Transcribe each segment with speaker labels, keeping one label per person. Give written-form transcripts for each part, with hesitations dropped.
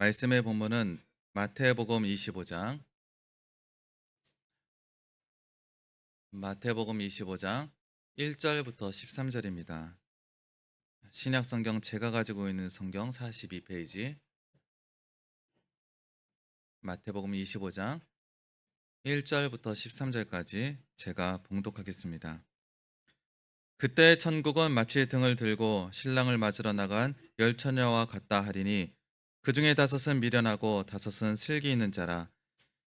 Speaker 1: 말씀의 본문은 마태복음 25장 1절부터 13절입니다. 신약 성경 제가 가지고 있는 성경 42페이지 마태복음 25장 1절부터 13절까지 제가 봉독하겠습니다. 그때 천국은 마치 등을 들고 신랑을 맞으러 나간 열 처녀와 같다 하리니 그 중에 다섯은 미련하고 다섯은 슬기 있는 자라.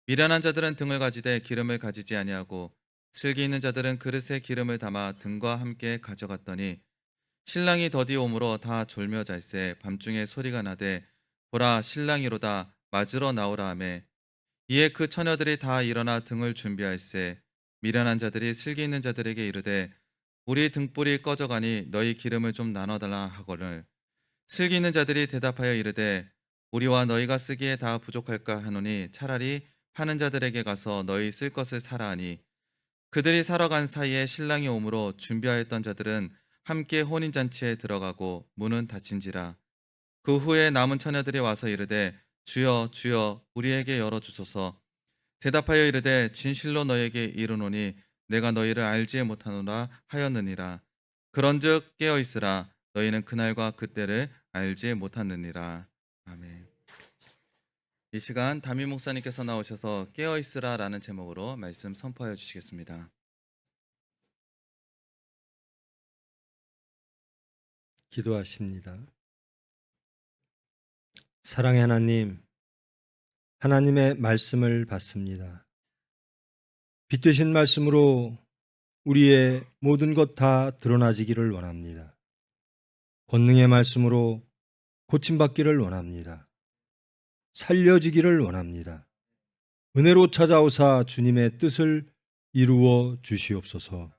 Speaker 1: 미련한 자들은 등을 가지되 기름을 가지지 아니하고 슬기 있는 자들은 그릇에 기름을 담아 등과 함께 가져갔더니 신랑이 더디 오므로 다 졸며 잘새 밤중에 소리가 나되 보라 신랑이로다 맞으러 나오라 하매 이에 그 처녀들이 다 일어나 등을 준비할세 미련한 자들이 슬기 있는 자들에게 이르되 우리 등불이 꺼져가니 너희 기름을 좀 나눠달라 하거늘 슬기 있는 자들이 대답하여 이르되 우리와 너희가 쓰기에 다 부족할까 하노니 차라리 파는 자들에게 가서 너희 쓸 것을 사라 하니 그들이 사러 간 사이에 신랑이 오므로 준비하였던 자들은 함께 혼인잔치에 들어가고 문은 닫힌지라. 그 후에 남은 처녀들이 와서 이르되 주여 주여 우리에게 열어주소서. 대답하여 이르되 진실로 너에게 이르노니 내가 너희를 알지 못하노라 하였느니라. 그런즉 깨어있으라 너희는 그날과 그때를 알지 못하느니라. 아멘. 이 시간 담임 목사님께서 나오셔서 깨어있으라 라는 제목으로 말씀 선포해 주시겠습니다.
Speaker 2: 기도하십니다. 사랑의 하나님, 하나님의 말씀을 받습니다. 빛 되신 말씀으로 우리의 모든 것 다 드러나지기를 원합니다. 권능의 말씀으로 고침받기를 원합니다. 살려지기를 원합니다. 은혜로 찾아오사 주님의 뜻을 이루어 주시옵소서.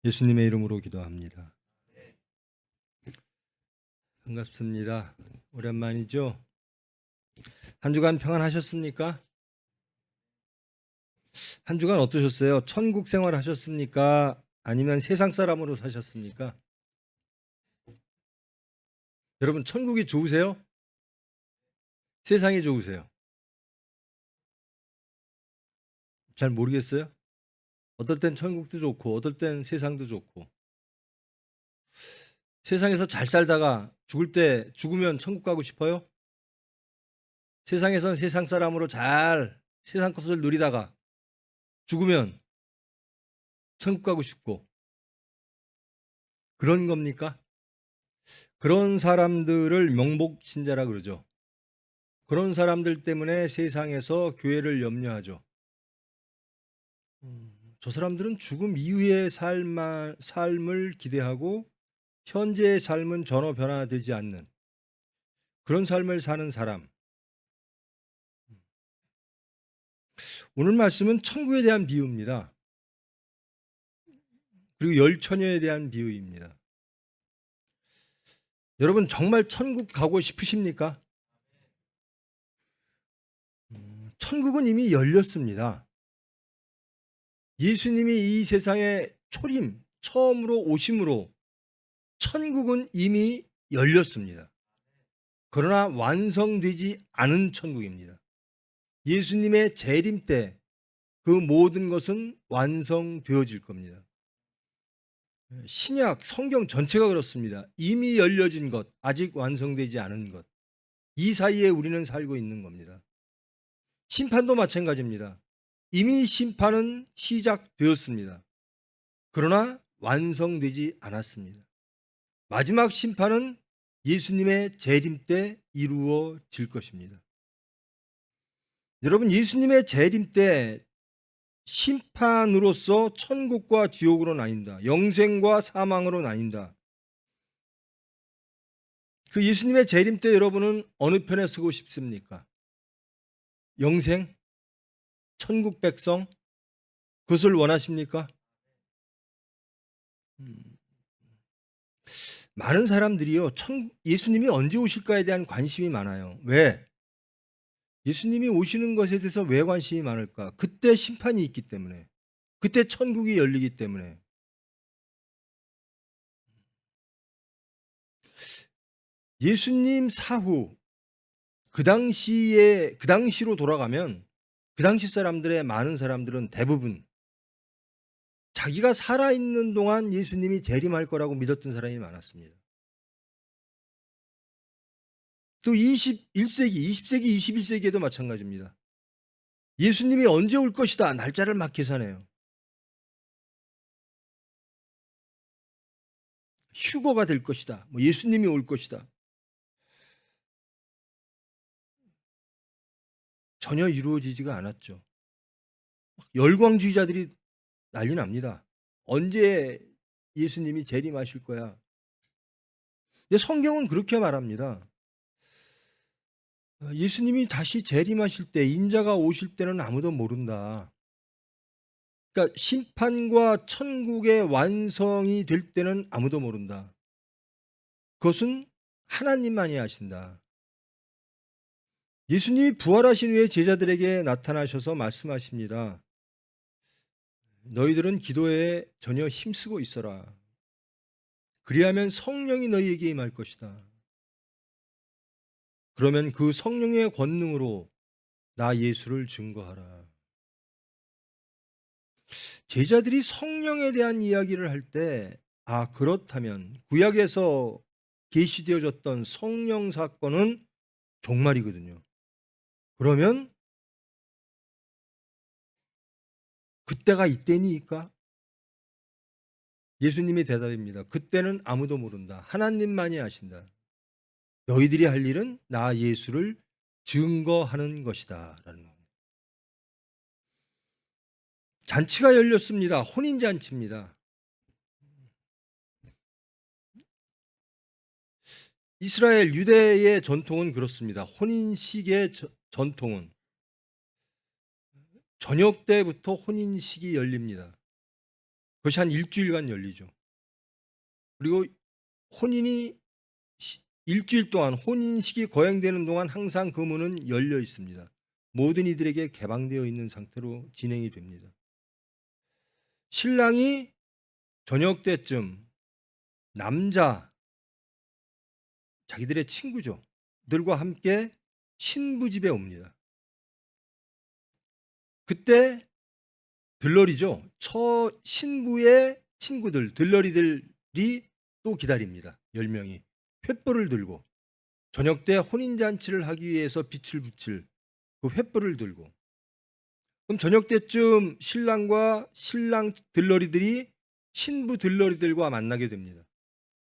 Speaker 2: 예수님의 이름으로 기도합니다. 반갑습니다. 오랜만이죠? 한 주간 평안하셨습니까? 한 주간 어떠셨어요? 천국 생활 하셨습니까? 아니면 세상 사람으로 사셨습니까? 여러분, 천국이 좋으세요? 세상이 좋으세요? 잘 모르겠어요? 어떨 땐 천국도 좋고 어떨 땐 세상도 좋고. 세상에서 잘 살다가 죽을 때 죽으면 천국 가고 싶어요? 세상에선 세상 사람으로 잘 세상 것을 누리다가 죽으면 천국 가고 싶고 그런 겁니까? 그런 사람들을 명복신자라 그러죠. 그런 사람들 때문에 세상에서 교회를 염려하죠. 저 사람들은 죽음 이후의 삶을 기대하고 현재의 삶은 전혀 변화되지 않는 그런 삶을 사는 사람. 오늘 말씀은 천국에 대한 비유입니다. 그리고 열 처녀에 대한 비유입니다. 여러분 정말 천국 가고 싶으십니까? 천국은 이미 열렸습니다. 예수님이 이 세상에 처음으로 오심으로 천국은 이미 열렸습니다. 그러나 완성되지 않은 천국입니다. 예수님의 재림 때 그 모든 것은 완성되어질 겁니다. 신약 성경 전체가 그렇습니다. 이미 열려진 것, 아직 완성되지 않은 것. 이 사이에 우리는 살고 있는 겁니다. 심판도 마찬가지입니다. 이미 심판은 시작되었습니다. 그러나 완성되지 않았습니다. 마지막 심판은 예수님의 재림 때 이루어질 것입니다. 여러분, 예수님의 재림 때 심판으로서 천국과 지옥으로 나뉜다. 영생과 사망으로 나뉜다. 그 예수님의 재림 때 여러분은 어느 편에 서고 싶습니까? 영생? 천국 백성? 그것을 원하십니까? 많은 사람들이요, 예수님이 언제 오실까에 대한 관심이 많아요. 왜? 예수님이 오시는 것에 대해서 왜 관심이 많을까? 그때 심판이 있기 때문에, 그때 천국이 열리기 때문에. 예수님 사후, 그 당시로 돌아가면 그 당시 사람들의 많은 사람들은 대부분 자기가 살아있는 동안 예수님이 재림할 거라고 믿었던 사람이 많았습니다. 또 21세기, 20세기, 21세기에도 마찬가지입니다. 예수님이 언제 올 것이다. 날짜를 막 계산해요. 휴거가 될 것이다. 뭐 예수님이 올 것이다. 전혀 이루어지지가 않았죠. 열광주의자들이 난리 납니다. 언제 예수님이 재림하실 거야. 근데 성경은 그렇게 말합니다. 예수님이 다시 재림하실 때, 인자가 오실 때는 아무도 모른다. 그러니까 심판과 천국의 완성이 될 때는 아무도 모른다. 그것은 하나님만이 아신다. 예수님이 부활하신 후에 제자들에게 나타나셔서 말씀하십니다. 너희들은 기도에 전혀 힘쓰고 있어라. 그리하면 성령이 너희에게 임할 것이다. 그러면 그 성령의 권능으로 나 예수를 증거하라. 제자들이 성령에 대한 이야기를 할 때, 그렇다면 구약에서 계시되어졌던 성령 사건은 종말이거든요. 그러면 그때가 이때니까? 예수님의 대답입니다. 그때는 아무도 모른다. 하나님만이 아신다. 너희들이 할 일은 나 예수를 증거하는 것이다. 라는 겁니다. 잔치가 열렸습니다. 혼인잔치입니다. 이스라엘 유대의 전통은 그렇습니다. 혼인식의 전통은 저녁 때부터 혼인식이 열립니다. 그것이 한 일주일간 열리죠. 그리고 혼인이 일주일 동안 혼인식이 거행되는 동안 항상 그 문은 열려 있습니다. 모든 이들에게 개방되어 있는 상태로 진행이 됩니다. 신랑이 저녁 때쯤 남자, 자기들의 친구죠. 들과 함께 신부 집에 옵니다. 그때 들러리죠. 신부의 친구들, 들러리들이 또 기다립니다. 10명이. 횃불을 들고 저녁 때 혼인잔치를 하기 위해서 빛을 붙일 그 횃불을 들고, 그럼 저녁 때쯤 신랑과 신랑 들러리들이 신부 들러리들과 만나게 됩니다.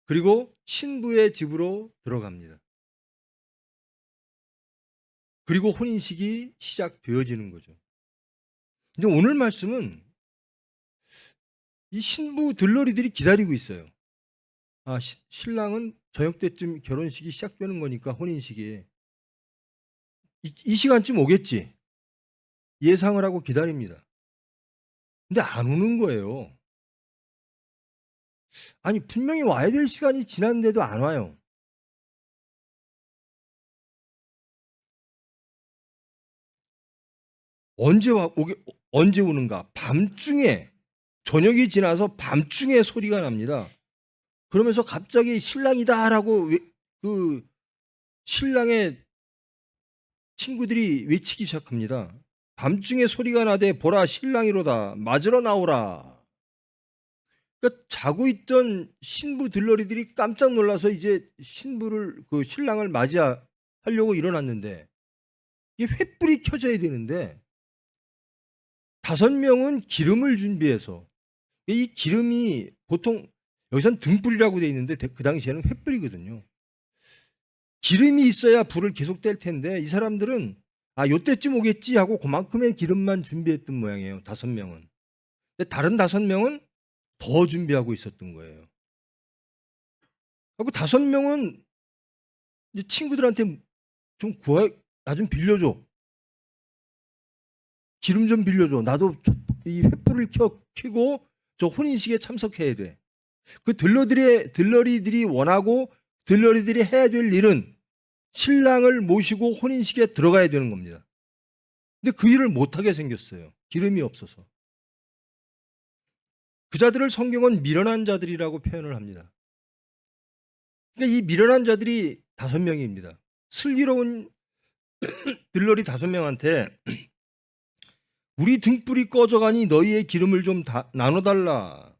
Speaker 2: 그리고 신부의 집으로 들어갑니다. 그리고 혼인식이 시작되어지는 거죠. 이제 오늘 말씀은 이 신부 들러리들이 기다리고 있어요. 신랑은 저녁 때쯤 결혼식이 시작되는 거니까 혼인식이 이 시간쯤 오겠지 예상을 하고 기다립니다. 근데 안 오는 거예요. 아니 분명히 와야 될 시간이 지났는데도 안 와요. 언제 오는가? 밤중에, 저녁이 지나서 밤중에 소리가 납니다. 그러면서 갑자기 신랑이다라고 그 신랑의 친구들이 외치기 시작합니다. 밤중에 소리가 나되 보라 신랑이로다 맞으러 나오라. 그러니까 자고 있던 신부 들러리들이 깜짝 놀라서 이제 그 신랑을 맞이하려고 일어났는데 이게 횃불이 켜져야 되는데 5명은 기름을 준비해서, 이 기름이 보통 여기선 등불이라고 돼 있는데 그 당시에는 횃불이거든요. 기름이 있어야 불을 계속 뗄 텐데 이 사람들은 요때쯤 오겠지 하고 그만큼의 기름만 준비했던 모양이에요. 5명은. 근데 다른 5명은 더 준비하고 있었던 거예요. 그리고 5명은 이제 친구들한테 나 좀 빌려줘. 기름 좀 빌려줘. 나도 이 횃불을 켜고 저 혼인식에 참석해야 돼. 그 들러리들이 원하고 들러리들이 해야 될 일은 신랑을 모시고 혼인식에 들어가야 되는 겁니다. 근데 그 일을 못하게 생겼어요. 기름이 없어서. 그 자들을 성경은 미련한 자들이라고 표현을 합니다. 그러니까 이 미련한 자들이 5명입니다. 슬기로운 들러리 5명한테 우리 등불이 꺼져가니 너희의 기름을 좀 나눠달라.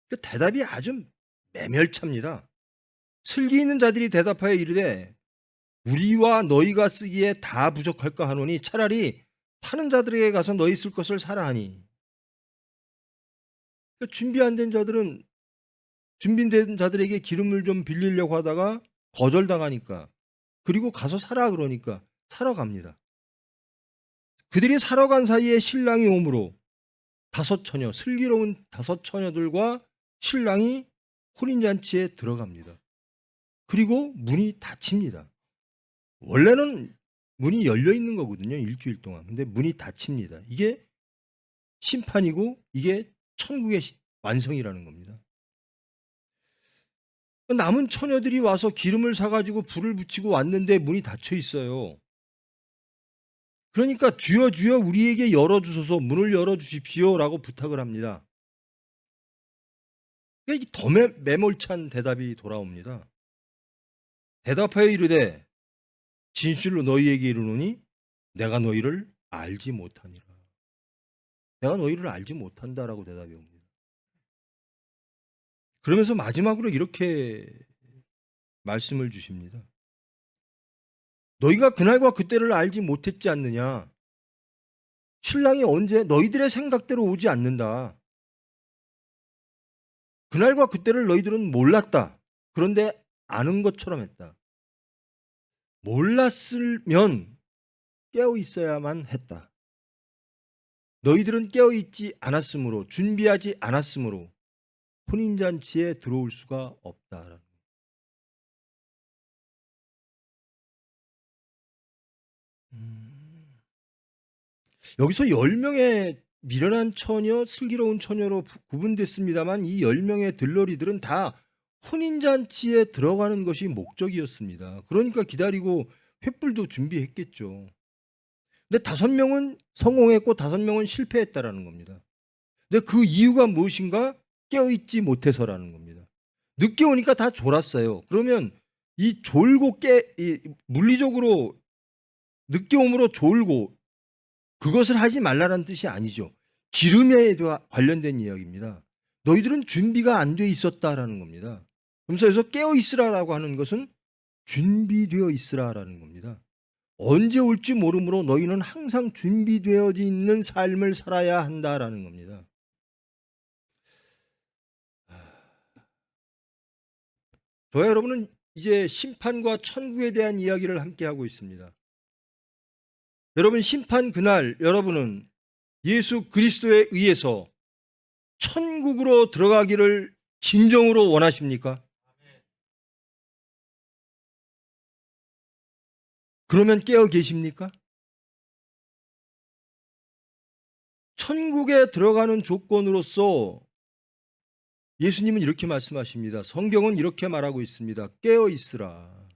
Speaker 2: 그 대답이 아주 매멸찹니다. 슬기 있는 자들이 대답하여 이르되 우리와 너희가 쓰기에 다 부족할까 하노니 차라리 파는 자들에게 가서 너희 쓸 것을 사라 하니. 그러니까 준비 안 된 자들은 준비된 자들에게 기름을 좀 빌리려고 하다가 거절당하니까, 그리고 가서 사라 그러니까 사러 갑니다. 그들이 사러 간 사이에 신랑이 오므로 5처녀, 슬기로운 5처녀들과 신랑이 혼인잔치에 들어갑니다. 그리고 문이 닫힙니다. 원래는 문이 열려 있는 거거든요, 일주일 동안. 근데 문이 닫힙니다. 이게 심판이고 이게 천국의 완성이라는 겁니다. 남은 처녀들이 와서 기름을 사가지고 불을 붙이고 왔는데 문이 닫혀 있어요. 그러니까 주여 주여 우리에게 열어주소서, 문을 열어주십시오 라고 부탁을 합니다. 이게 더 매몰찬 대답이 돌아옵니다. 대답하여 이르되 진실로 너희에게 이르노니 내가 너희를 알지 못하니라. 내가 너희를 알지 못한다라고 대답이 옵니다. 그러면서 마지막으로 이렇게 말씀을 주십니다. 너희가 그날과 그때를 알지 못했지 않느냐. 신랑이 언제 너희들의 생각대로 오지 않는다. 그날과 그때를 너희들은 몰랐다. 그런데 아는 것처럼 했다. 몰랐으면 깨어 있어야만 했다. 너희들은 깨어 있지 않았으므로, 준비하지 않았으므로 혼인잔치에 들어올 수가 없다. 여기서 10명의 미련한 처녀, 슬기로운 처녀로 구분됐습니다만 이 10명의 들러리들은 다 혼인잔치에 들어가는 것이 목적이었습니다. 그러니까 기다리고 횃불도 준비했겠죠. 근데 5명은 성공했고 5명은 실패했다라는 겁니다. 근데 그 이유가 무엇인가? 깨어있지 못해서라는 겁니다. 늦게 오니까 다 졸았어요. 그러면 이 졸고 물리적으로 늦게 오므로 졸고 그것을 하지 말라는 뜻이 아니죠. 기름에 관련된 이야기입니다. 너희들은 준비가 안 돼 있었다라는 겁니다. 그러면서 여기서 깨어 있으라라고 하는 것은 준비되어 있으라라는 겁니다. 언제 올지 모르므로 너희는 항상 준비되어 있는 삶을 살아야 한다라는 겁니다. 저와 여러분은 이제 심판과 천국에 대한 이야기를 함께 하고 있습니다. 여러분, 심판 그날 여러분은 예수 그리스도에 의해서 천국으로 들어가기를 진정으로 원하십니까? 그러면 깨어 계십니까? 천국에 들어가는 조건으로서 예수님은 이렇게 말씀하십니다. 성경은 이렇게 말하고 있습니다. 깨어 있으라.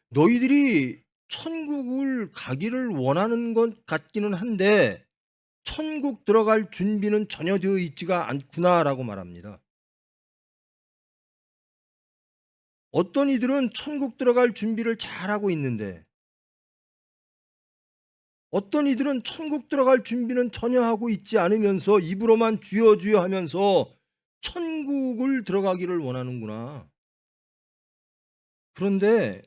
Speaker 2: 너희들이 천국을 가기를 원하는 것 같기는 한데 천국 들어갈 준비는 전혀 되어 있지가 않구나라고 말합니다. 어떤 이들은 천국 들어갈 준비를 잘하고 있는데 어떤 이들은 천국 들어갈 준비는 전혀 하고 있지 않으면서 입으로만 주여 주여 하면서 천국을 들어가기를 원하는구나. 그런데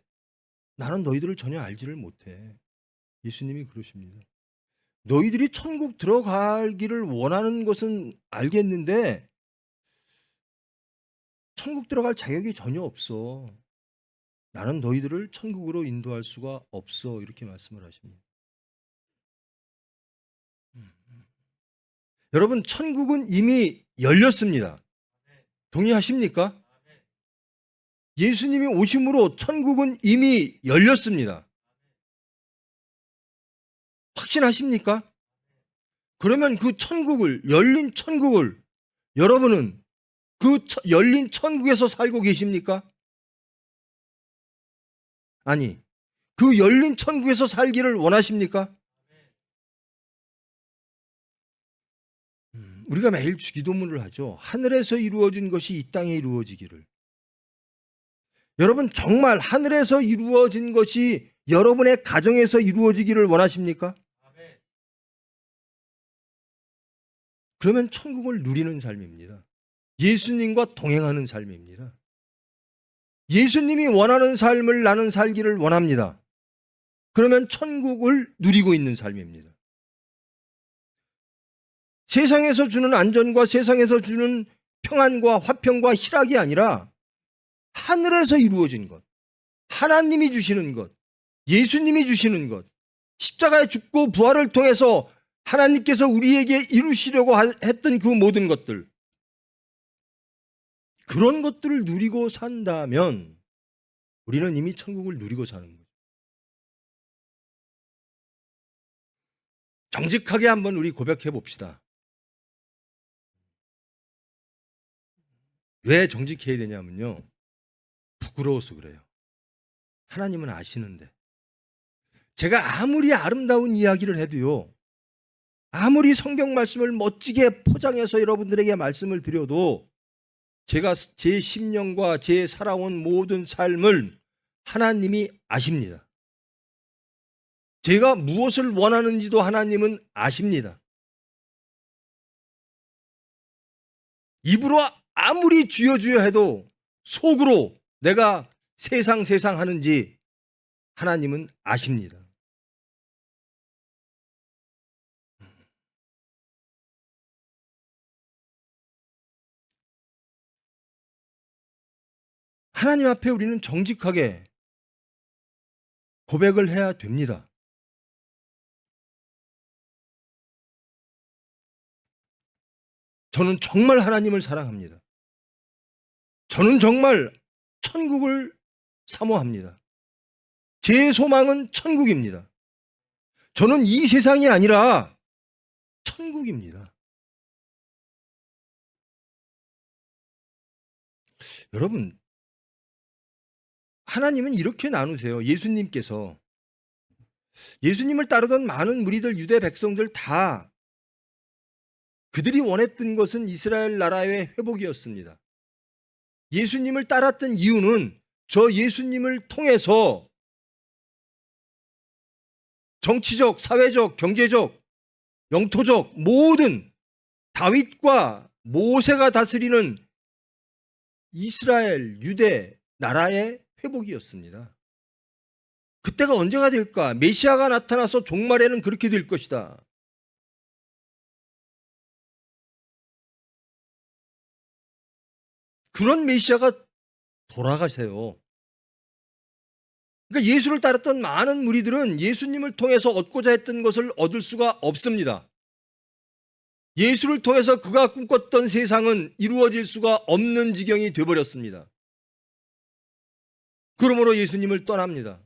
Speaker 2: 나는 너희들을 전혀 알지를 못해. 예수님이 그러십니다. 너희들이 천국 들어가기를 원하는 것은 알겠는데 천국 들어갈 자격이 전혀 없어. 나는 너희들을 천국으로 인도할 수가 없어. 이렇게 말씀을 하십니다. 여러분, 천국은 이미 열렸습니다. 동의하십니까? 예수님이 오심으로 천국은 이미 열렸습니다. 확신하십니까? 그러면 그 천국을, 열린 천국을 여러분은 그 열린 천국에서 살고 계십니까? 아니, 그 열린 천국에서 살기를 원하십니까? 우리가 매일 주기도문을 하죠. 하늘에서 이루어진 것이 이 땅에 이루어지기를. 여러분, 정말 하늘에서 이루어진 것이 여러분의 가정에서 이루어지기를 원하십니까? 그러면 천국을 누리는 삶입니다. 예수님과 동행하는 삶입니다. 예수님이 원하는 삶을 나는 살기를 원합니다. 그러면 천국을 누리고 있는 삶입니다. 세상에서 주는 안전과 세상에서 주는 평안과 화평과 희락이 아니라 하늘에서 이루어진 것, 하나님이 주시는 것, 예수님이 주시는 것, 십자가에 죽고 부활을 통해서 하나님께서 우리에게 이루시려고 했던 그 모든 것들, 그런 것들을 누리고 산다면 우리는 이미 천국을 누리고 사는 거예요. 정직하게 한번 우리 고백해 봅시다. 왜 정직해야 되냐면요, 부끄러워서 그래요. 하나님은 아시는데. 제가 아무리 아름다운 이야기를 해도요, 아무리 성경 말씀을 멋지게 포장해서 여러분들에게 말씀을 드려도 제가 제 심령과 제 살아온 모든 삶을 하나님이 아십니다. 제가 무엇을 원하는지도 하나님은 아십니다. 입으로 아무리 주여 주여 해도 속으로 내가 세상 하는지 하나님은 아십니다. 하나님 앞에 우리는 정직하게 고백을 해야 됩니다. 저는 정말 하나님을 사랑합니다. 저는 정말 천국을 사모합니다. 제 소망은 천국입니다. 저는 이 세상이 아니라 천국입니다. 여러분, 하나님은 이렇게 나누세요. 예수님께서 예수님을 따르던 많은 무리들, 유대 백성들 다 그들이 원했던 것은 이스라엘 나라의 회복이었습니다. 예수님을 따랐던 이유는 저 예수님을 통해서 정치적, 사회적, 경제적, 영토적 모든 다윗과 모세가 다스리는 이스라엘, 유대 나라의 회복이었습니다. 그때가 언제가 될까? 메시아가 나타나서 종말에는 그렇게 될 것이다. 그런 메시아가 돌아가세요. 그러니까 예수를 따랐던 많은 무리들은 예수님을 통해서 얻고자 했던 것을 얻을 수가 없습니다. 예수를 통해서 그가 꿈꿨던 세상은 이루어질 수가 없는 지경이 되어버렸습니다. 그러므로 예수님을 떠납니다.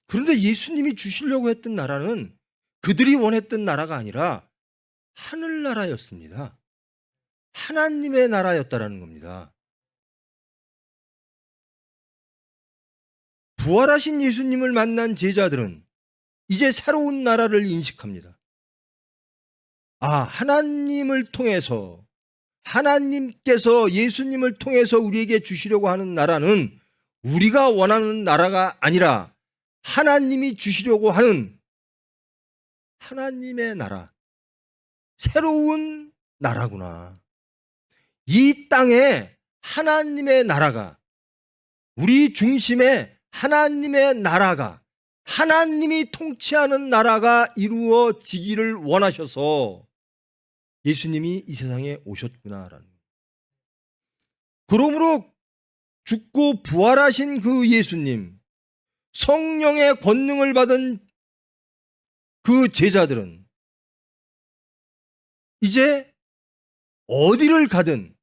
Speaker 2: 그런데 예수님이 주시려고 했던 나라는 그들이 원했던 나라가 아니라 하늘나라였습니다. 하나님의 나라였다라는 겁니다. 부활하신 예수님을 만난 제자들은 이제 새로운 나라를 인식합니다. 아, 하나님을 통해서, 하나님께서 예수님을 통해서 우리에게 주시려고 하는 나라는 우리가 원하는 나라가 아니라 하나님이 주시려고 하는 하나님의 나라, 새로운 나라구나. 이 땅에 하나님의 나라가, 우리 중심에 하나님의 나라가, 하나님이 통치하는 나라가 이루어지기를 원하셔서 예수님이 이 세상에 오셨구나라는. 그러므로 죽고 부활하신 그 예수님, 성령의 권능을 받은 그 제자들은 이제 어디를 가든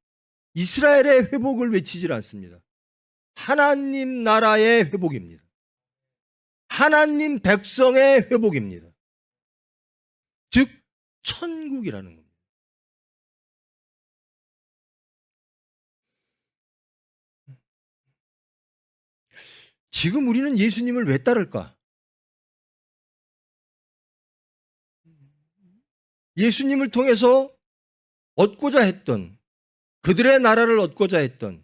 Speaker 2: 이스라엘의 회복을 외치질 않습니다. 하나님 나라의 회복입니다. 하나님 백성의 회복입니다. 즉 천국이라는 겁니다. 지금 우리는 예수님을 왜 따를까? 예수님을 통해서 얻고자 했던, 그들의 나라를 얻고자 했던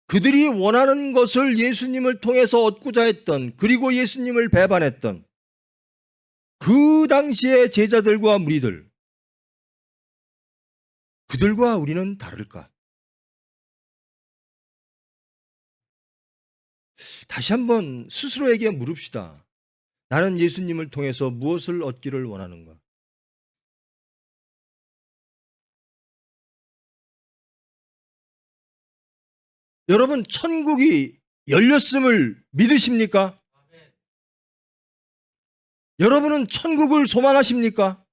Speaker 2: 그들이 원하는 것을 예수님을 통해서 얻고자 했던, 그리고 예수님을 배반했던 그 당시의 제자들과 무리들, 그들과 우리는 다를까? 다시 한번 스스로에게 물읍시다. 나는 예수님을 통해서 무엇을 얻기를 원하는가? 여러분, 천국이 열렸음을 믿으십니까? 여러분은 천국을 소망하십니까?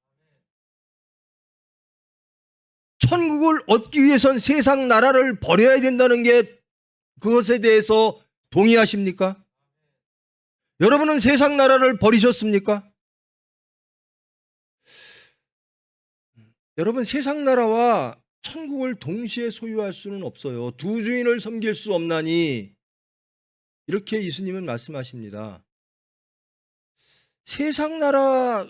Speaker 2: 천국을 얻기 위해선 세상 나라를 버려야 된다는 게, 그것에 대해서 동의하십니까? 여러분은 세상 나라를 버리셨습니까? 여러분, 세상 나라와 천국을 동시에 소유할 수는 없어요. 두 주인을 섬길 수 없나니, 이렇게 예수님은 말씀하십니다. 세상 나라,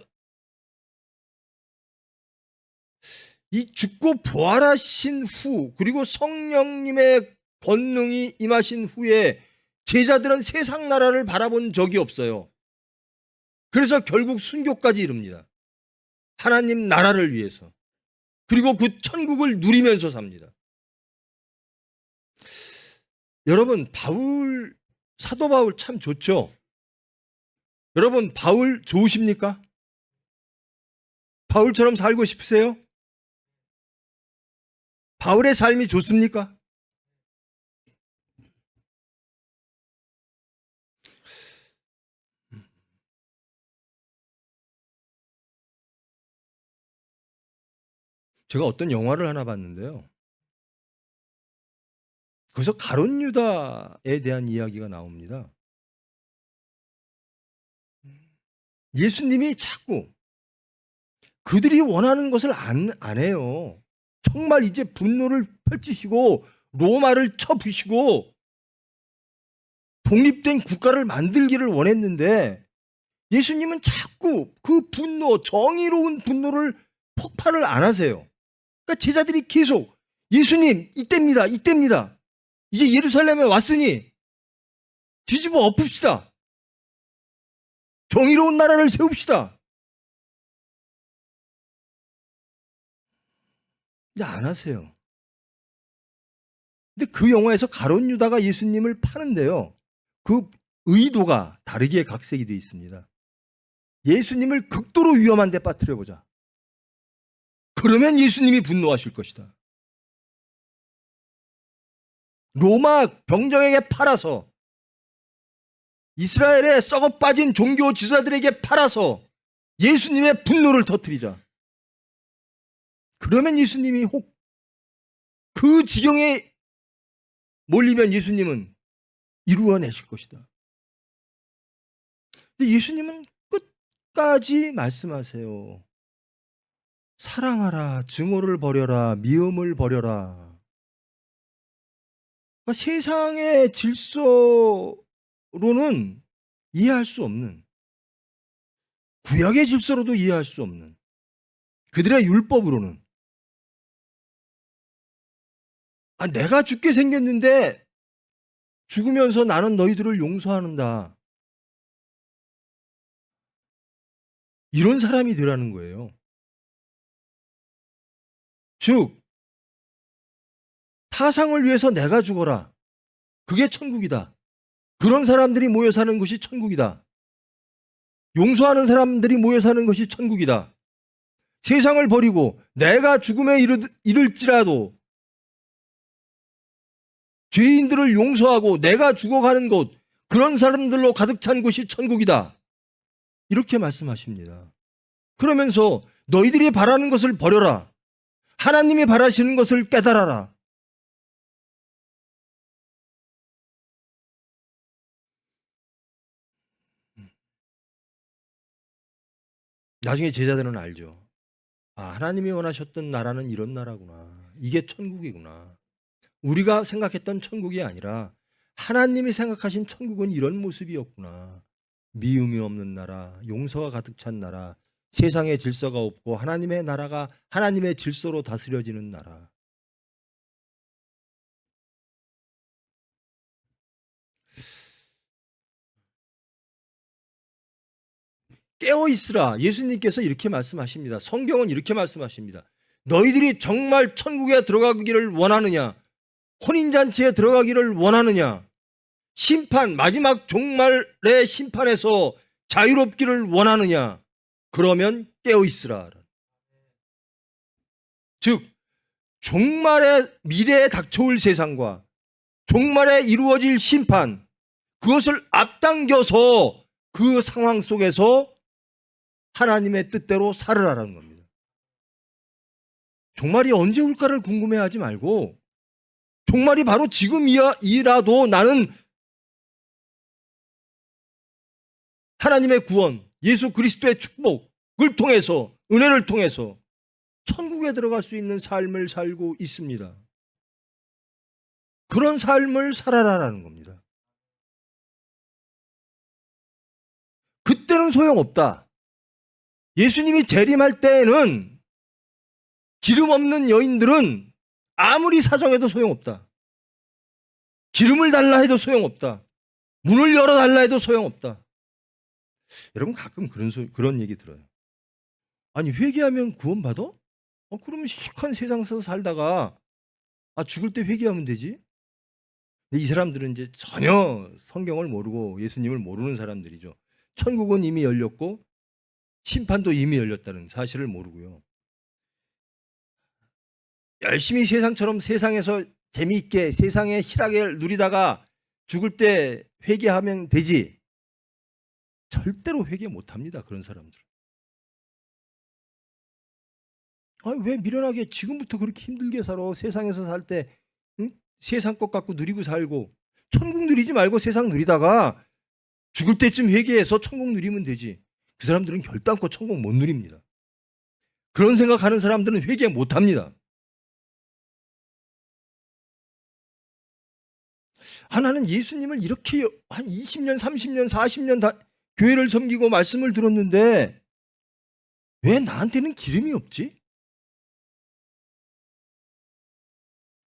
Speaker 2: 이 죽고 부활하신 후, 그리고 성령님의 권능이 임하신 후에 제자들은 세상 나라를 바라본 적이 없어요. 그래서 결국 순교까지 이릅니다. 하나님 나라를 위해서. 그리고 그 천국을 누리면서 삽니다. 여러분, 사도 바울 참 좋죠? 여러분, 바울 좋으십니까? 바울처럼 살고 싶으세요? 바울의 삶이 좋습니까? 제가 어떤 영화를 하나 봤는데요. 거기서 가룟 유다에 대한 이야기가 나옵니다. 예수님이 자꾸 그들이 원하는 것을 안 해요. 정말 이제 분노를 펼치시고 로마를 쳐부시고 독립된 국가를 만들기를 원했는데, 예수님은 자꾸 그 분노, 정의로운 분노를 폭발을 안 하세요. 그러니까 제자들이 계속 예수님, 이때입니다. 이때입니다. 이제 예루살렘에 왔으니 뒤집어 엎읍시다. 정의로운 나라를 세웁시다. 근데 안 하세요. 근데 그 영화에서 가룟 유다가 예수님을 파는데요, 그 의도가 다르게 각색이 되어 있습니다. 예수님을 극도로 위험한 데 빠뜨려 보자. 그러면 예수님이 분노하실 것이다. 로마 병정에게 팔아서, 이스라엘의 썩어 빠진 종교 지도자들에게 팔아서 예수님의 분노를 터뜨리자. 그러면 예수님이 혹 그 지경에 몰리면 예수님은 이루어내실 것이다. 근데 예수님은 끝까지 말씀하세요. 사랑하라, 증오를 버려라, 미움을 버려라. 그러니까 세상의 질서로는 이해할 수 없는, 구약의 질서로도 이해할 수 없는, 그들의 율법으로는, 내가 죽게 생겼는데 죽으면서 나는 너희들을 용서한다, 이런 사람이 되라는 거예요. 즉, 타상을 위해서 내가 죽어라, 그게 천국이다. 그런 사람들이 모여 사는 것이 천국이다. 용서하는 사람들이 모여 사는 것이 천국이다. 세상을 버리고 내가 죽음에 이를지라도 죄인들을 용서하고 내가 죽어가는 곳, 그런 사람들로 가득 찬 곳이 천국이다. 이렇게 말씀하십니다. 그러면서 너희들이 바라는 것을 버려라. 하나님이 바라시는 것을 깨달아라. 나중에 제자들은 알죠. 하나님이 원하셨던 나라는 이런 나라구나. 이게 천국이구나. 우리가 생각했던 천국이 아니라 하나님이 생각하신 천국은 이런 모습이었구나. 미움이 없는 나라, 용서가 가득 찬 나라, 세상에 질서가 없고 하나님의 나라가 하나님의 질서로 다스려지는 나라. 깨어 있으라. 예수님께서 이렇게 말씀하십니다. 성경은 이렇게 말씀하십니다. 너희들이 정말 천국에 들어가기를 원하느냐? 혼인잔치에 들어가기를 원하느냐? 심판, 마지막 종말의 심판에서 자유롭기를 원하느냐? 그러면 깨어 있으라. 즉 종말의 미래에 닥쳐올 세상과 종말에 이루어질 심판, 그것을 앞당겨서 그 상황 속에서 하나님의 뜻대로 살으라는 겁니다. 종말이 언제 올까를 궁금해하지 말고 종말이 바로 지금이라도 나는 하나님의 구원, 예수 그리스도의 축복을 통해서, 은혜를 통해서 천국에 들어갈 수 있는 삶을 살고 있습니다. 그런 삶을 살아라라는 겁니다. 그때는 소용없다. 예수님이 재림할 때에는 기름 없는 여인들은 아무리 사정해도 소용없다. 기름을 달라 해도 소용없다. 문을 열어달라 해도 소용없다. 여러분 가끔 그런 얘기 들어요. 아니 회개하면 구원받아? 그러면 시큰 세상에서 살다가 죽을 때 회개하면 되지? 근데 이 사람들은 이제 전혀 성경을 모르고 예수님을 모르는 사람들이죠. 천국은 이미 열렸고 심판도 이미 열렸다는 사실을 모르고요. 열심히 세상처럼 세상에서 재미있게 세상의 희락을 누리다가 죽을 때 회개하면 되지. 절대로 회개 못합니다. 그런 사람들. 왜 미련하게 지금부터 그렇게 힘들게 살아. 세상에서 살 때 세상 것 갖고 누리고 살고 천국 누리지 말고 세상 누리다가 죽을 때쯤 회개해서 천국 누리면 되지. 그 사람들은 결단코 천국 못 누립니다. 그런 생각하는 사람들은 회개 못합니다. 나는 예수님을 이렇게 한 20년, 30년, 40년 다 교회를 섬기고 말씀을 들었는데 왜 나한테는 기름이 없지?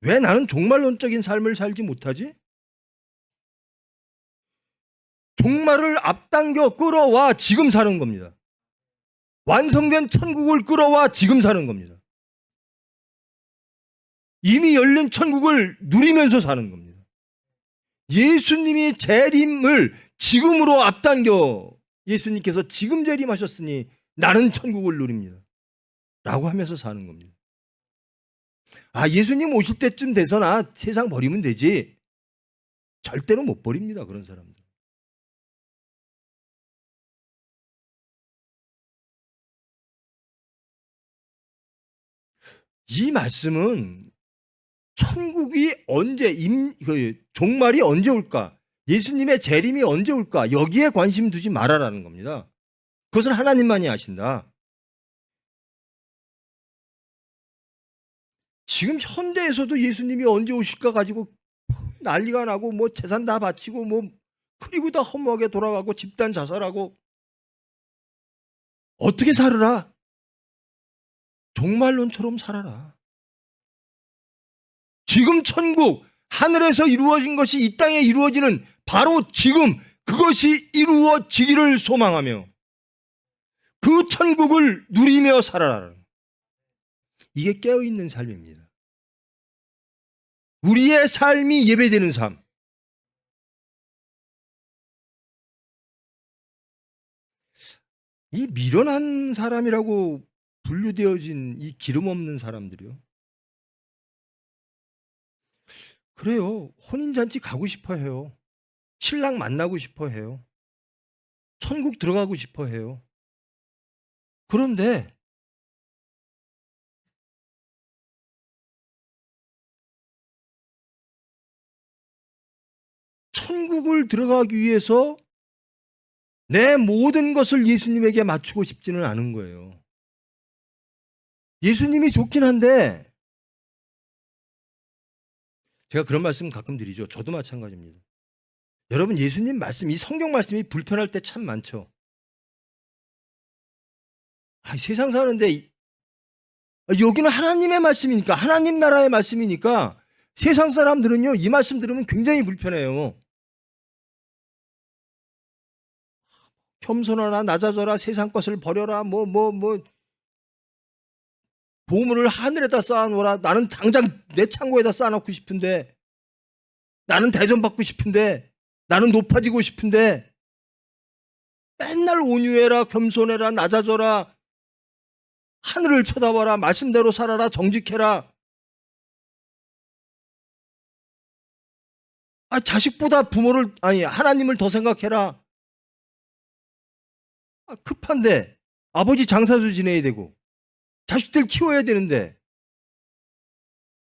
Speaker 2: 왜 나는 종말론적인 삶을 살지 못하지? 종말을 앞당겨 끌어와 지금 사는 겁니다. 완성된 천국을 끌어와 지금 사는 겁니다. 이미 열린 천국을 누리면서 사는 겁니다. 예수님이 재림을 지금으로 앞당겨 예수님께서 지금 재림하셨으니 나는 천국을 누립니다. 라고 하면서 사는 겁니다. 예수님 오실 때쯤 돼서 나 세상 버리면 되지. 절대로 못 버립니다. 그런 사람들. 이 말씀은 천국이 언제, 종말이 언제 올까? 예수님의 재림이 언제 올까? 여기에 관심 두지 말아라는 겁니다. 그것은 하나님만이 아신다. 지금 현대에서도 예수님이 언제 오실까 가지고 난리가 나고 뭐 재산 다 바치고 뭐 그리고 다 허무하게 돌아가고 집단 자살하고 어떻게 살으라? 종말론처럼 살아라. 지금 천국 하늘에서 이루어진 것이 이 땅에 이루어지는 바로 지금 그것이 이루어지기를 소망하며 그 천국을 누리며 살아라. 이게 깨어있는 삶입니다. 우리의 삶이 예배되는 삶. 이 미련한 사람이라고 분류되어진 이 기름 없는 사람들이요. 그래요. 혼인잔치 가고 싶어 해요. 신랑 만나고 싶어 해요. 천국 들어가고 싶어 해요. 그런데 천국을 들어가기 위해서 내 모든 것을 예수님에게 맞추고 싶지는 않은 거예요. 예수님이 좋긴 한데 제가 그런 말씀 가끔 드리죠. 저도 마찬가지입니다. 여러분 예수님 말씀, 이 성경 말씀이 불편할 때 참 많죠. 세상 사는데 여기는 하나님의 말씀이니까, 하나님 나라의 말씀이니까 세상 사람들은요 이 말씀 들으면 굉장히 불편해요. 겸손하라, 낮아져라, 세상 것을 버려라, 보물을 하늘에다 쌓아놓으라. 나는 당장 내 창고에다 쌓아놓고 싶은데, 나는 대접받고 싶은데, 나는 높아지고 싶은데, 맨날 온유해라, 겸손해라, 낮아져라, 하늘을 쳐다봐라, 말씀대로 살아라, 정직해라. 자식보다 하나님을 더 생각해라. 급한데 아버지 장사도 지내야 되고 자식들 키워야 되는데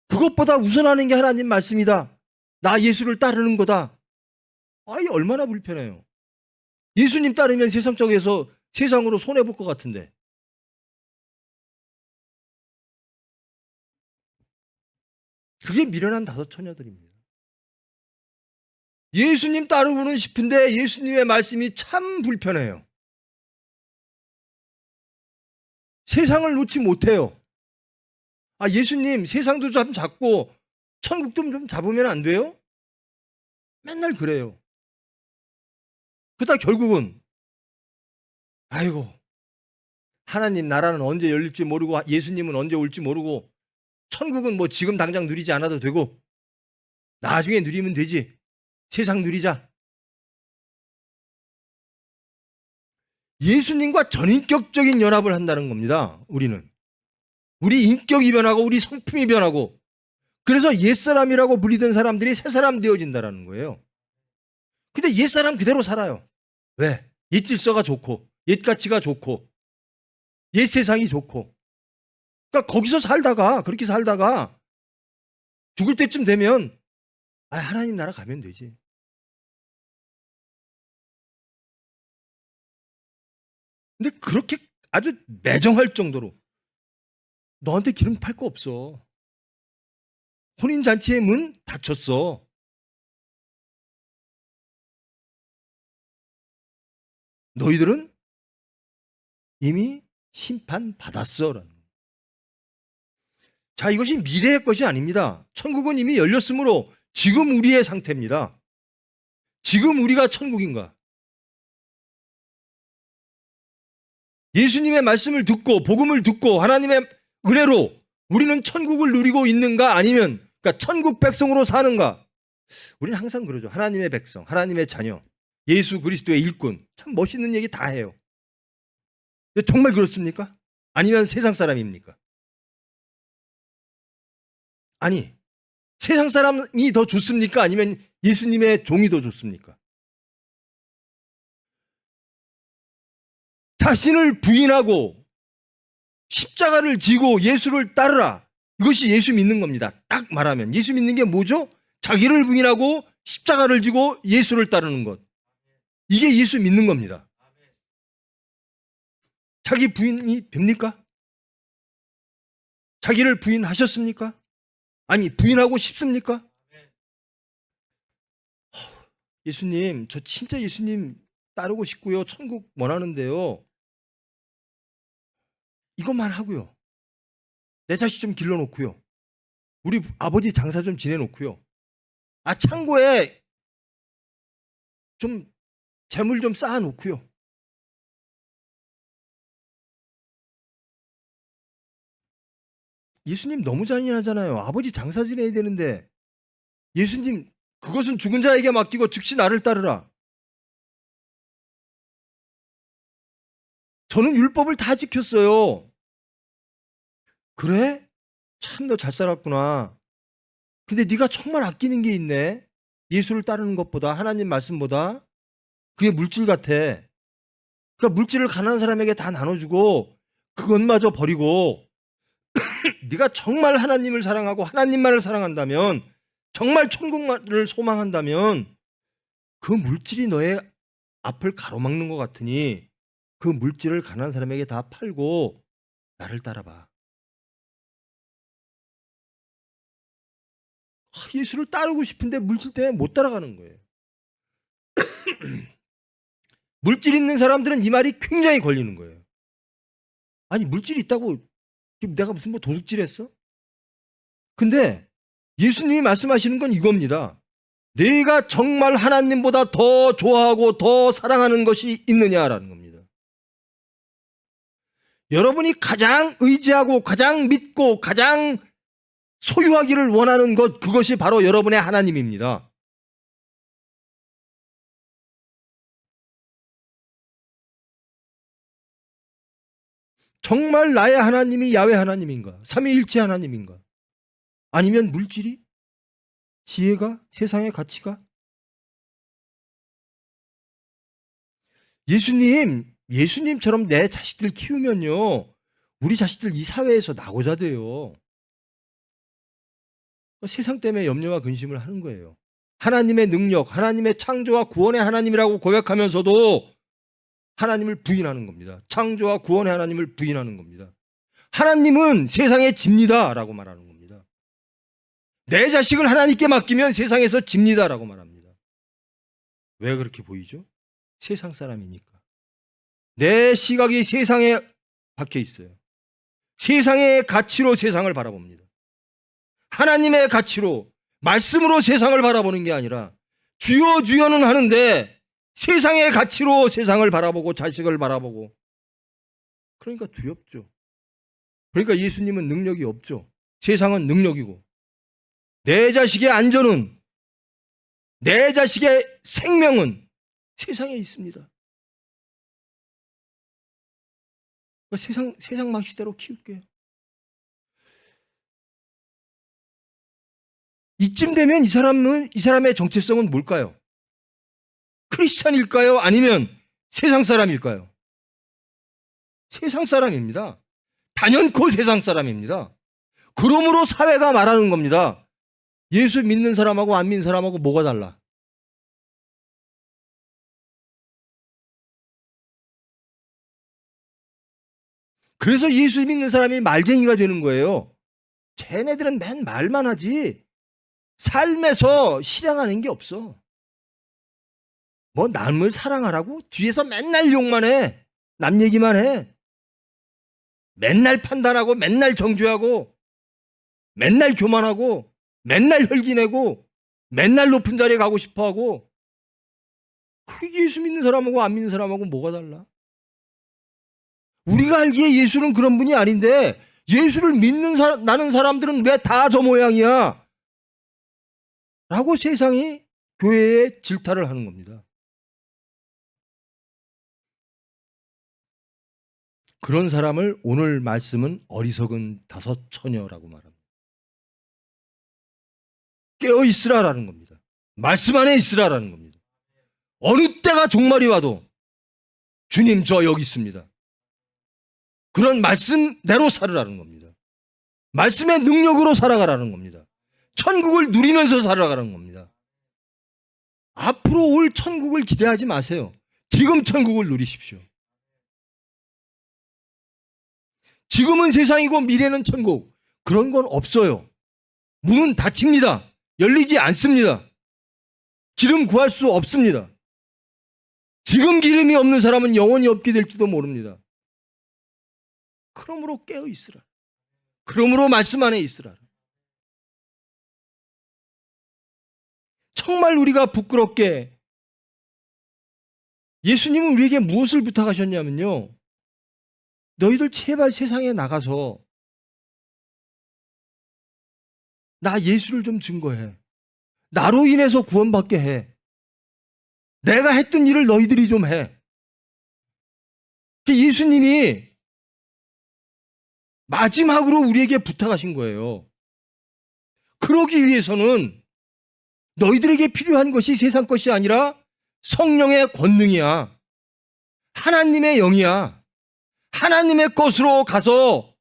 Speaker 2: 그것보다 우선하는 게 하나님 말씀이다. 나 예수를 따르는 거다. 얼마나 불편해요. 예수님 따르면 세상으로 손해볼 것 같은데. 그게 미련한 다섯 처녀들입니다. 예수님 따르고는 싶은데 예수님의 말씀이 참 불편해요. 세상을 놓지 못해요. 예수님 세상도 좀 잡고 천국도 좀 잡으면 안 돼요? 맨날 그래요. 그러다 결국은 하나님 나라는 언제 열릴지 모르고 예수님은 언제 올지 모르고 천국은 지금 당장 누리지 않아도 되고 나중에 누리면 되지. 세상 누리자. 예수님과 전인격적인 연합을 한다는 겁니다. 우리는. 우리 인격이 변하고 우리 성품이 변하고 그래서 옛사람이라고 불리던 사람들이 새사람 되어진다는 거예요. 근데 옛사람 그대로 살아요. 왜? 옛 질서가 좋고 옛 가치가 좋고 옛 세상이 좋고 그러니까 거기서 그렇게 살다가 죽을 때쯤 되면 하나님 나라 가면 되지. 근데 그렇게 아주 매정할 정도로 너한테 기름 팔 거 없어. 혼인잔치의 문 닫혔어. 너희들은 이미 심판받았어. 자, 이것이 미래의 것이 아닙니다. 천국은 이미 열렸으므로 지금 우리의 상태입니다. 지금 우리가 천국인가? 예수님의 말씀을 듣고 복음을 듣고 하나님의 은혜로 우리는 천국을 누리고 있는가 아니면 그러니까 천국 백성으로 사는가? 우리는 항상 그러죠. 하나님의 백성, 하나님의 자녀, 예수 그리스도의 일꾼. 참 멋있는 얘기 다 해요. 근데 정말 그렇습니까? 아니면 세상 사람입니까? 세상 사람이 더 좋습니까? 아니면 예수님의 종이 더 좋습니까? 자신을 부인하고 십자가를 지고 예수를 따르라. 이것이 예수 믿는 겁니다. 딱 말하면 예수 믿는 게 뭐죠? 자기를 부인하고 십자가를 지고 예수를 따르는 것. 이게 예수 믿는 겁니다. 자기 부인이 됩니까? 자기를 부인하셨습니까? 부인하고 싶습니까? 예수님, 저 진짜 예수님 따르고 싶고요. 천국 원하는데요. 이것만 하고요. 내 자식 좀 길러놓고요. 우리 아버지 장사 좀 지내놓고요. 창고에 좀 재물 좀 쌓아놓고요. 예수님 너무 잔인하잖아요. 아버지 장사 지내야 되는데 예수님 그것은 죽은 자에게 맡기고 즉시 나를 따르라. 저는 율법을 다 지켰어요. 그래? 참 너 잘 살았구나. 근데 네가 정말 아끼는 게 있네. 예수를 따르는 것보다 하나님 말씀보다 그게 물질 같아. 그러니까 물질을 가난한 사람에게 다 나눠주고 그것마저 버리고 네가 정말 하나님을 사랑하고 하나님만을 사랑한다면 정말 천국만을 소망한다면 그 물질이 너의 앞을 가로막는 것 같으니 그 물질을 가난한 사람에게 다 팔고 나를 따라봐. 예수를 따르고 싶은데 물질 때문에 못 따라가는 거예요. 물질 있는 사람들은 이 말이 굉장히 걸리는 거예요. 물질이 있다고 내가 무슨 도둑질 했어? 근데 예수님이 말씀하시는 건 이겁니다. 내가 정말 하나님보다 더 좋아하고 더 사랑하는 것이 있느냐라는 겁니다. 여러분이 가장 의지하고 가장 믿고 가장 소유하기를 원하는 것, 그것이 바로 여러분의 하나님입니다. 정말 나의 하나님이 야훼 하나님인가? 삼위일체 하나님인가? 아니면 물질이? 지혜가? 세상의 가치가? 예수님처럼 내 자식들 키우면요, 우리 자식들 이 사회에서 나고자 돼요. 세상 때문에 염려와 근심을 하는 거예요. 하나님의 능력, 하나님의 창조와 구원의 하나님이라고 고백하면서도 하나님을 부인하는 겁니다. 창조와 구원의 하나님을 부인하는 겁니다. 하나님은 세상에 집니다라고 말하는 겁니다. 내 자식을 하나님께 맡기면 세상에서 집니다라고 말합니다. 왜 그렇게 보이죠? 세상 사람이니까. 내 시각이 세상에 박혀 있어요. 세상의 가치로 세상을 바라봅니다. 하나님의 가치로, 말씀으로 세상을 바라보는 게 아니라 주여 주여는 하는데 세상의 가치로 세상을 바라보고 자식을 바라보고, 그러니까 두렵죠. 그러니까 예수님은 능력이 없죠. 세상은 능력이고, 내 자식의 안전은, 내 자식의 생명은 세상에 있습니다. 그러니까 세상 방식대로 키울게요. 이쯤 되면 이 사람의 정체성은 뭘까요? 크리스찬일까요? 아니면 세상 사람일까요? 세상 사람입니다. 단연코 세상 사람입니다. 그러므로 사회가 말하는 겁니다. 예수 믿는 사람하고 안 믿는 사람하고 뭐가 달라? 그래서 예수 믿는 사람이 말쟁이가 되는 거예요. 쟤네들은 맨 말만 하지 삶에서 실행하는 게 없어. 뭐 남을 사랑하라고? 뒤에서 맨날 욕만 해. 남 얘기만 해. 맨날 판단하고, 맨날 정죄하고, 맨날 교만하고, 맨날 혈기내고, 맨날 높은 자리에 가고 싶어하고. 그게 예수 믿는 사람하고 안 믿는 사람하고 뭐가 달라? 우리가 알기에 예수는 그런 분이 아닌데, 예수를 나는 사람들은 왜 다 저 모양이야? 라고 세상이 교회에 질타를 하는 겁니다. 그런 사람을 오늘 말씀은 어리석은 다섯 처녀라고 말합니다. 깨어 있으라라는 겁니다. 말씀 안에 있으라라는 겁니다. 어느 때가 종말이 와도 주님 저 여기 있습니다. 그런 말씀대로 살으라는 겁니다. 말씀의 능력으로 살아가라는 겁니다. 천국을 누리면서 살아가라는 겁니다. 앞으로 올 천국을 기대하지 마세요. 지금 천국을 누리십시오. 지금은 세상이고 미래는 천국. 그런 건 없어요. 문은 닫힙니다. 열리지 않습니다. 기름 구할 수 없습니다. 지금 기름이 없는 사람은 영원히 없게 될지도 모릅니다. 그러므로 깨어 있으라. 그러므로 말씀 안에 있으라. 정말 우리가 부끄럽게 예수님은 우리에게 무엇을 부탁하셨냐면요. 너희들 제발 세상에 나가서 나 예수를 좀 증거해. 나로 인해서 구원받게 해. 내가 했던 일을 너희들이 좀 해. 예수님이 마지막으로 우리에게 부탁하신 거예요. 그러기 위해서는 너희들에게 필요한 것이 세상 것이 아니라 성령의 권능이야. 하나님의 영이야. 하나님의 것으로 가서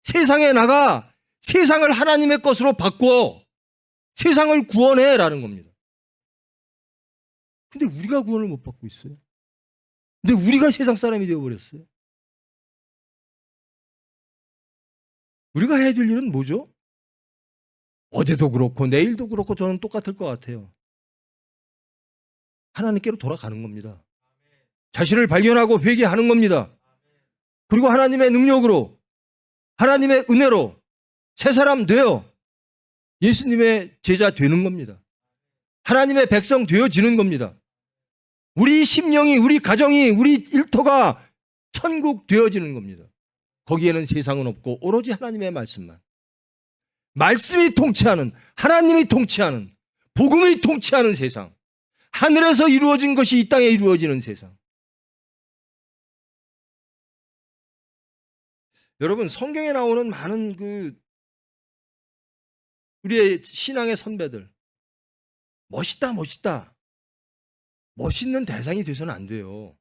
Speaker 2: 세상에 나가 세상을 하나님의 것으로 바꿔 세상을 구원해라는 겁니다. 근데 우리가 구원을 못 받고 있어요. 근데 우리가 세상 사람이 되어버렸어요. 우리가 해야 될 일은 뭐죠? 어제도 그렇고 내일도 그렇고 저는 똑같을 것 같아요. 하나님께로 돌아가는 겁니다. 자신을 발견하고 회개하는 겁니다. 그리고 하나님의 능력으로 하나님의 은혜로 새 사람 되어 예수님의 제자 되는 겁니다. 하나님의 백성 되어지는 겁니다. 우리 심령이, 우리 가정이, 우리 일터가 천국 되어지는 겁니다. 거기에는 세상은 없고 오로지 하나님의 말씀만. 말씀이 통치하는, 하나님이 통치하는, 복음이 통치하는 세상. 하늘에서 이루어진 것이 이 땅에 이루어지는 세상. 여러분, 성경에 나오는 많은 우리의 신앙의 선배들, 멋있다, 멋있다. 멋있는 대상이 돼서는 안 돼요.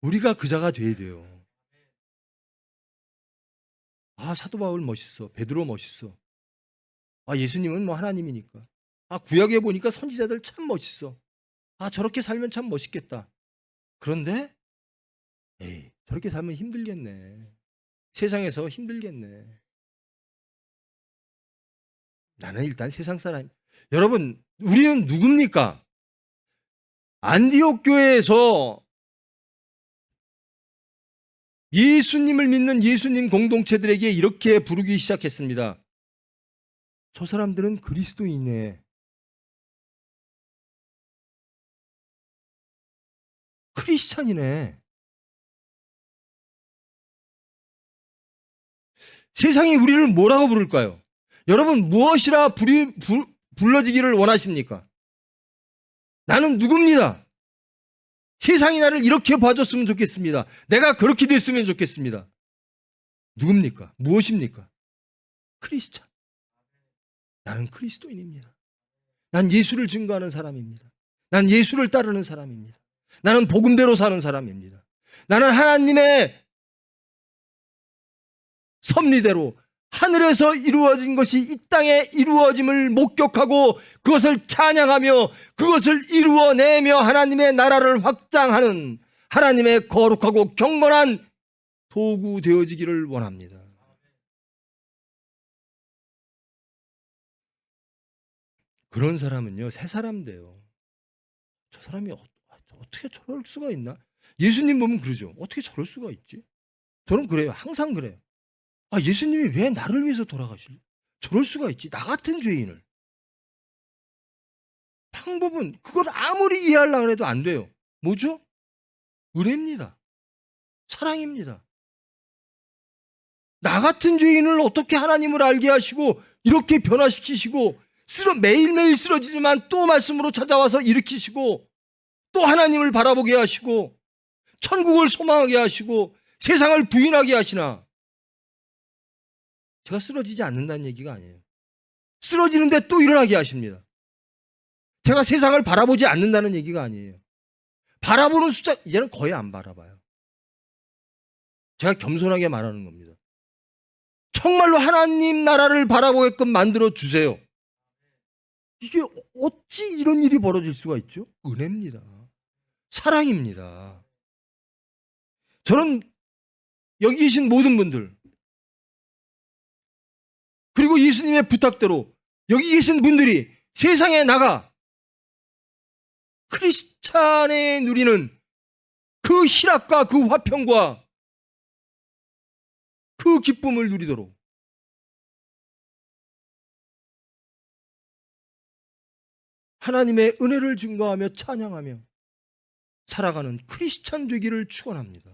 Speaker 2: 우리가 그 자가 돼야 돼요. 아, 사도 바울 멋있어. 베드로 멋있어. 아, 예수님은 뭐 하나님이니까. 아, 구약에 보니까 선지자들 참 멋있어. 아, 저렇게 살면 참 멋있겠다. 그런데 에이, 저렇게 살면 힘들겠네. 세상에서 힘들겠네. 나는 일단 세상 사람. 여러분, 우리는 누굽니까? 안디옥 교회에서 예수님을 믿는 예수님 공동체들에게 이렇게 부르기 시작했습니다. 저 사람들은 그리스도인이네. 크리스찬이네. 세상이 우리를 뭐라고 부를까요? 여러분, 무엇이라 불러지기를 원하십니까? 나는 누굽니다. 세상이 나를 이렇게 봐줬으면 좋겠습니다. 내가 그렇게 됐으면 좋겠습니다. 누굽니까? 무엇입니까? 크리스찬. 나는 그리스도인입니다. 난 예수를 증거하는 사람입니다. 난 예수를 따르는 사람입니다. 나는 복음대로 사는 사람입니다. 나는 하나님의 섭리대로 하늘에서 이루어진 것이 이 땅에 이루어짐을 목격하고 그것을 찬양하며 그것을 이루어내며 하나님의 나라를 확장하는 하나님의 거룩하고 경건한 도구 되어지기를 원합니다. 그런 사람은요, 새 사람 돼요. 저 사람이 어떻게 저럴 수가 있나? 예수님 보면 그러죠. 어떻게 저럴 수가 있지? 저는 그래요. 항상 그래요. 아, 예수님이 왜 나를 위해서 돌아가실래? 저럴 수가 있지. 나 같은 죄인을. 방법은 그걸 아무리 이해하려고 해도 안 돼요. 뭐죠? 은혜입니다. 사랑입니다. 나 같은 죄인을 어떻게 하나님을 알게 하시고 이렇게 변화시키시고 매일매일 쓰러지지만 또 말씀으로 찾아와서 일으키시고 또 하나님을 바라보게 하시고 천국을 소망하게 하시고 세상을 부인하게 하시나? 제가 쓰러지지 않는다는 얘기가 아니에요. 쓰러지는데 또 일어나게 하십니다. 제가 세상을 바라보지 않는다는 얘기가 아니에요. 바라보는 숫자 이제는 거의 안 바라봐요. 제가 겸손하게 말하는 겁니다. 정말로 하나님 나라를 바라보게끔 만들어 주세요. 이게 어찌 이런 일이 벌어질 수가 있죠? 은혜입니다. 사랑입니다. 저는 여기 계신 모든 분들 그리고 예수님의 부탁대로 여기 계신 분들이 세상에 나가 크리스찬에 누리는 그 희락과 그 화평과 그 기쁨을 누리도록 하나님의 은혜를 증거하며 찬양하며 살아가는 크리스찬 되기를 축원합니다.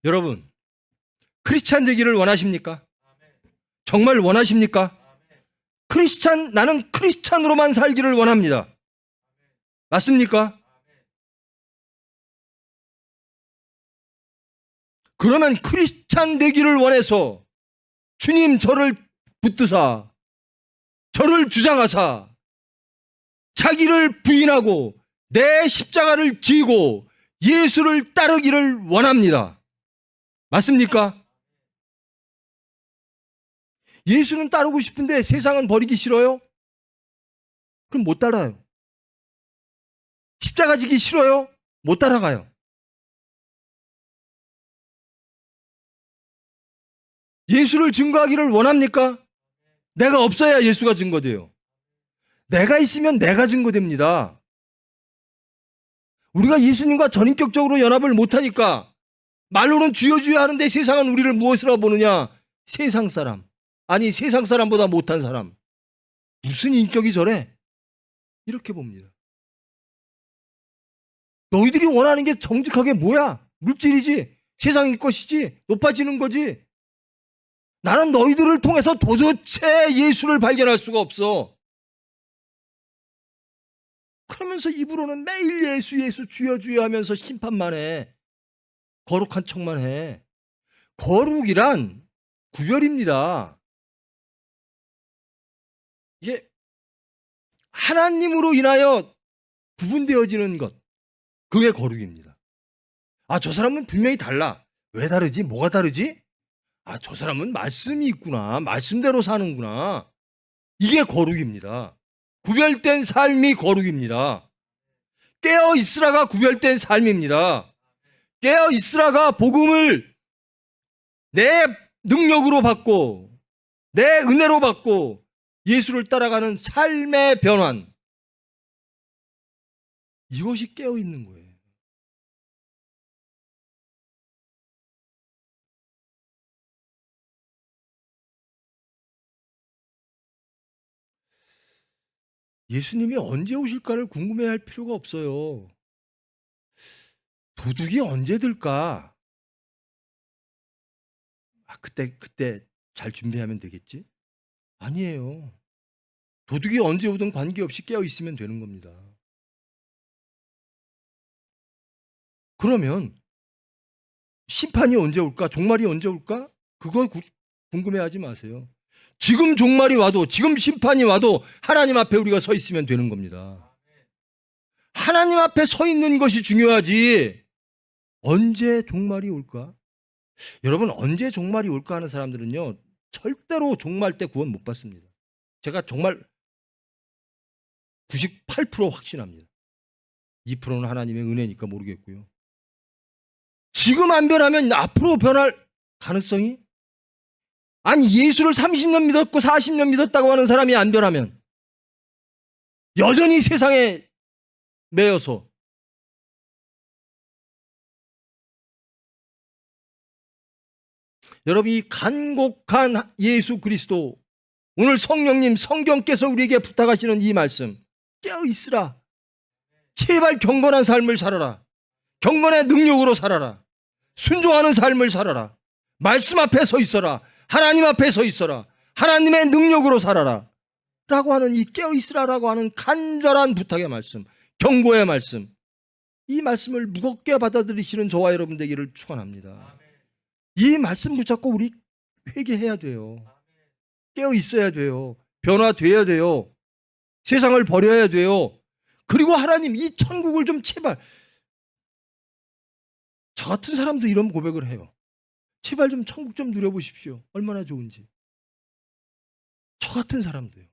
Speaker 2: 여러분, 크리스찬 되기를 원하십니까? 정말 원하십니까? 나는 크리스찬으로만 살기를 원합니다. 맞습니까? 그러면 크리스찬 되기를 원해서 주님 저를 붙드사 저를 주장하사 자기를 부인하고 내 십자가를 지고 예수를 따르기를 원합니다. 맞습니까? 예수는 따르고 싶은데 세상은 버리기 싫어요? 그럼 못 따라요. 십자가 지기 싫어요? 못 따라가요. 예수를 증거하기를 원합니까? 내가 없어야 예수가 증거돼요. 내가 있으면 내가 증거됩니다. 우리가 예수님과 전인격적으로 연합을 못하니까 말로는 주여 주여 하는데 세상은 우리를 무엇으로 보느냐? 세상 사람. 아니 세상 사람보다 못한 사람. 무슨 인격이 저래? 이렇게 봅니다. 너희들이 원하는 게 정직하게 뭐야? 물질이지. 세상일 것이지. 높아지는 거지. 나는 너희들을 통해서 도대체 예수를 발견할 수가 없어. 그러면서 입으로는 매일 예수 예수 주여 주여 하면서 심판만 해. 거룩한 척만 해. 거룩이란 구별입니다. 이게 하나님으로 인하여 구분되어지는 것. 그게 거룩입니다. 아, 저 사람은 분명히 달라. 왜 다르지? 뭐가 다르지? 아, 저 사람은 말씀이 있구나. 말씀대로 사는구나. 이게 거룩입니다. 구별된 삶이 거룩입니다. 깨어 있으라가 구별된 삶입니다. 깨어 있으라가 복음을 내 능력으로 받고 내 은혜로 받고 예수를 따라가는 삶의 변환. 이것이 깨어 있는 거예요. 예수님이 언제 오실까를 궁금해할 필요가 없어요. 도둑이 언제 들까? 아, 그때 잘 준비하면 되겠지? 아니에요. 도둑이 언제 오든 관계없이 깨어 있으면 되는 겁니다. 그러면 심판이 언제 올까? 종말이 언제 올까? 그거 궁금해하지 마세요. 지금 종말이 와도 지금 심판이 와도 하나님 앞에 우리가 서 있으면 되는 겁니다. 하나님 앞에 서 있는 것이 중요하지. 언제 종말이 올까? 여러분, 언제 종말이 올까 하는 사람들은요, 절대로 종말 때 구원 못 받습니다. 제가 정말 98% 확신합니다. 2%는 하나님의 은혜니까 모르겠고요. 지금 안 변하면 앞으로 변할 가능성이? 아니, 예수를 30년 믿었고 40년 믿었다고 하는 사람이 안 변하면 여전히 세상에 매여서 여러분, 이 간곡한 예수 그리스도, 오늘 성령님 성경께서 우리에게 부탁하시는 이 말씀, 깨어 있으라. 제발 경건한 삶을 살아라. 경건의 능력으로 살아라. 순종하는 삶을 살아라. 말씀 앞에 서 있어라. 하나님 앞에 서 있어라. 하나님의 능력으로 살아라. 라고 하는 이 깨어 있으라라고 하는 간절한 부탁의 말씀, 경고의 말씀, 이 말씀을 무겁게 받아들이시는 저와 여러분 되기를 축원합니다. 이 말씀 붙잡고 우리 회개해야 돼요. 깨어 있어야 돼요. 변화돼야 돼요. 세상을 버려야 돼요. 그리고 하나님, 이 천국을 좀 제발, 저 같은 사람도 이런 고백을 해요. 제발 좀 천국 좀 누려보십시오. 얼마나 좋은지. 저 같은 사람도요.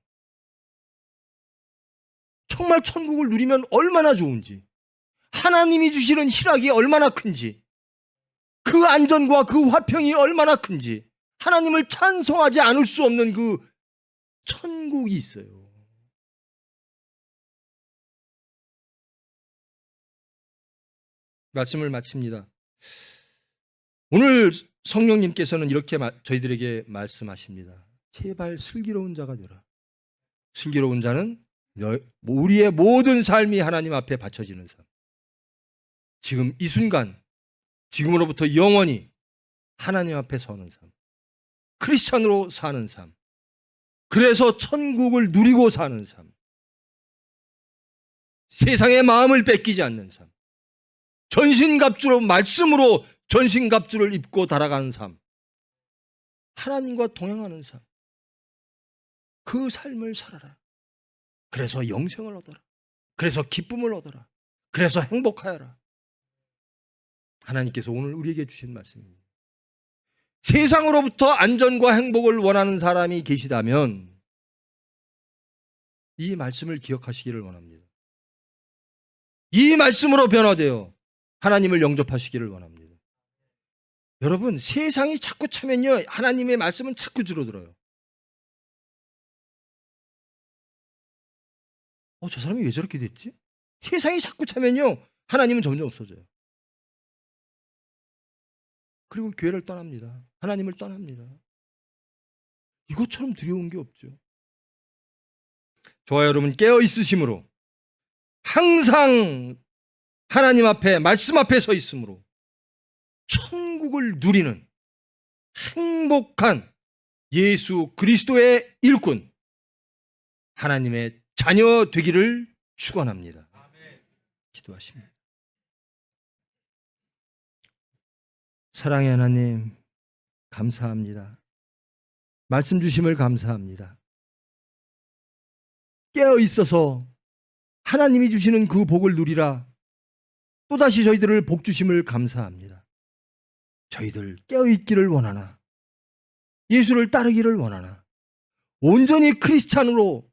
Speaker 2: 정말 천국을 누리면 얼마나 좋은지, 하나님이 주시는 희락이 얼마나 큰지, 그 안전과 그 화평이 얼마나 큰지, 하나님을 찬송하지 않을 수 없는 그 천국이 있어요. 말씀을 마칩니다. 오늘 성령님께서는 이렇게 저희들에게 말씀하십니다. 제발 슬기로운 자가 되라. 슬기로운 자는 우리의 모든 삶이 하나님 앞에 바쳐지는 삶. 지금 이 순간, 지금으로부터 영원히 하나님 앞에 서는 삶. 크리스찬으로 사는 삶. 그래서 천국을 누리고 사는 삶. 세상의 마음을 뺏기지 않는 삶. 전신갑주로, 말씀으로 전신갑주를 입고 달아가는 삶. 하나님과 동행하는 삶. 그 삶을 살아라. 그래서 영생을 얻어라. 그래서 기쁨을 얻어라. 그래서 행복하여라. 하나님께서 오늘 우리에게 주신 말씀입니다. 세상으로부터 안전과 행복을 원하는 사람이 계시다면 이 말씀을 기억하시기를 원합니다. 이 말씀으로 변화되어 하나님을 영접하시기를 원합니다. 여러분, 세상이 자꾸 차면요, 하나님의 말씀은 자꾸 줄어들어요. 저 사람이 왜 저렇게 됐지? 세상이 자꾸 차면요, 하나님은 점점 없어져요. 그리고 교회를 떠납니다. 하나님을 떠납니다. 이것처럼 두려운 게 없죠. 저와 여러분 깨어 있으심으로 항상 하나님 앞에 말씀 앞에 서 있으므로 천국을 누리는 행복한 예수 그리스도의 일꾼 하나님의 자녀 되기를 축원합니다. 기도하십니다. 사랑의 하나님 감사합니다. 말씀 주심을 감사합니다. 깨어 있어서 하나님이 주시는 그 복을 누리라 또다시 저희들을 복 주심을 감사합니다. 저희들 깨어 있기를 원하나 예수를 따르기를 원하나 온전히 크리스찬으로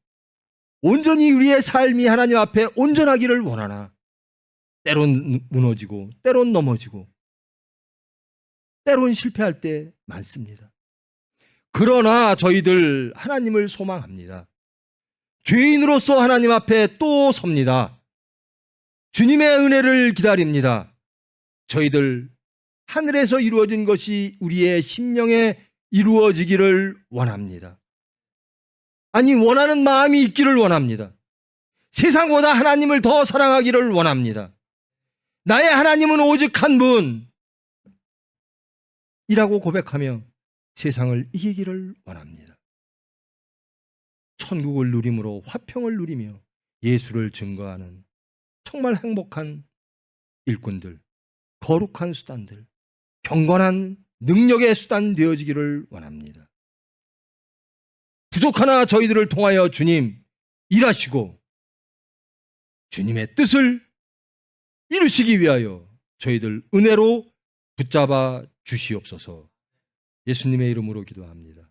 Speaker 2: 온전히 우리의 삶이 하나님 앞에 온전하기를 원하나 때론 무너지고 때론 넘어지고 때론 실패할 때 많습니다. 그러나 저희들 하나님을 소망합니다. 죄인으로서 하나님 앞에 또 섭니다. 주님의 은혜를 기다립니다. 저희들 하늘에서 이루어진 것이 우리의 심령에 이루어지기를 원합니다. 아니 원하는 마음이 있기를 원합니다. 세상보다 하나님을 더 사랑하기를 원합니다. 나의 하나님은 오직 한 분이라고 고백하며 세상을 이기기를 원합니다. 천국을 누림으로 화평을 누리며 예수를 증거하는 정말 행복한 일꾼들, 거룩한 수단들, 경건한 능력의 수단 되어지기를 원합니다. 부족하나 저희들을 통하여 주님 일하시고 주님의 뜻을 이루시기 위하여 저희들 은혜로 붙잡아 주시옵소서. 예수님의 이름으로 기도합니다.